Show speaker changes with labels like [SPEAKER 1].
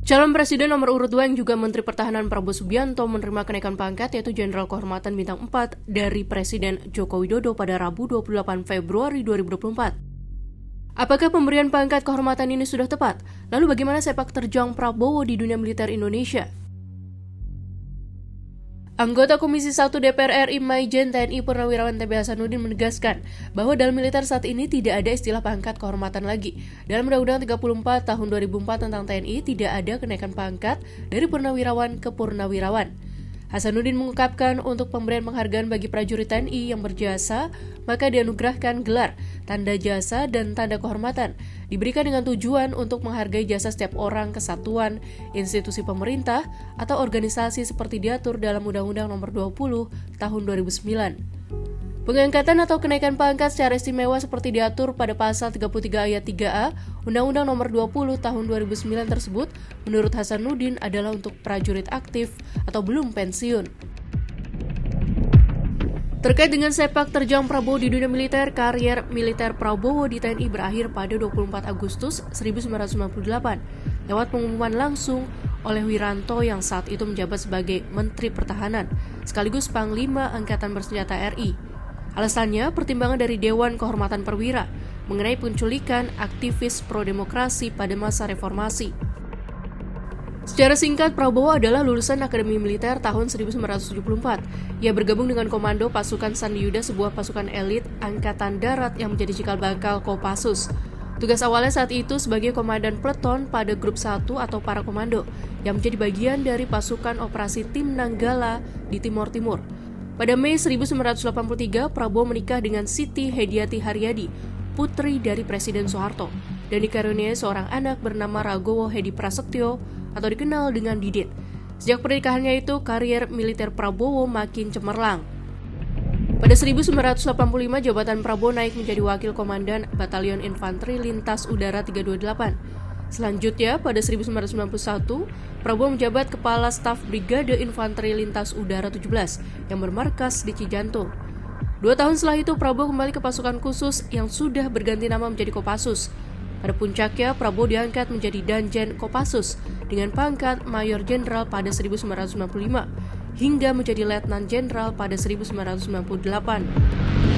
[SPEAKER 1] Calon Presiden nomor urut 2 yang juga Menteri Pertahanan Prabowo Subianto menerima kenaikan pangkat yaitu Jenderal Kehormatan Bintang 4 dari Presiden Joko Widodo pada Rabu 28 Februari 2024. Apakah pemberian pangkat kehormatan ini sudah tepat? Lalu bagaimana sepak terjang Prabowo di dunia militer Indonesia? Anggota Komisi 1 DPR RI Maijen TNI Purnawirawan TB Hasanuddin menegaskan bahwa dalam militer saat ini tidak ada istilah pangkat kehormatan lagi. Dalam Undang-Undang 34 tahun 2004 tentang TNI tidak ada kenaikan pangkat dari purnawirawan ke purnawirawan. Hasanuddin mengungkapkan untuk pemberian penghargaan bagi prajurit TNI yang berjasa, maka dianugerahkan gelar, tanda jasa, dan tanda kehormatan. Diberikan dengan tujuan untuk menghargai jasa setiap orang, kesatuan, institusi pemerintah, atau organisasi seperti diatur dalam Undang-Undang Nomor 20 Tahun 2009. Pengangkatan atau kenaikan pangkat secara istimewa seperti diatur pada pasal 33 ayat 3A Undang-Undang Nomor 20 Tahun 2009 tersebut menurut Hasanuddin adalah untuk prajurit aktif atau belum pensiun. Terkait dengan sepak terjang Prabowo di dunia militer, karier militer Prabowo di TNI berakhir pada 24 Agustus 1998 lewat pengumuman langsung oleh Wiranto yang saat itu menjabat sebagai Menteri Pertahanan sekaligus Panglima Angkatan Bersenjata RI. Alasannya, pertimbangan dari Dewan Kehormatan Perwira mengenai penculikan aktivis pro-demokrasi pada masa reformasi. Secara singkat, Prabowo adalah lulusan Akademi Militer tahun 1974. Ia bergabung dengan Komando Pasukan Sandiuda, sebuah pasukan elit Angkatan Darat yang menjadi cikal bakal Kopassus. Tugas awalnya saat itu sebagai komandan peleton pada Grup 1 atau para komando yang menjadi bagian dari pasukan operasi Tim Nanggala di Timor Timur. Pada Mei 1983, Prabowo menikah dengan Siti Hediati Haryadi, putri dari Presiden Soeharto, dan dikaruniai seorang anak bernama Ragowo Hedi Prasetyo atau dikenal dengan Didit. Sejak pernikahannya itu, karier militer Prabowo makin cemerlang. Pada 1985, jabatan Prabowo naik menjadi Wakil Komandan Batalion Infanteri Lintas Udara 328. Selanjutnya, pada 1991, Prabowo menjabat Kepala Staf Brigade Infanteri Lintas Udara 17 yang bermarkas di Cijantung. 2 tahun setelah itu, Prabowo kembali ke pasukan khusus yang sudah berganti nama menjadi Kopassus. Pada puncaknya, Prabowo diangkat menjadi Danjen Kopassus dengan pangkat Mayor Jenderal pada 1995 hingga menjadi Letnan Jenderal pada 1998.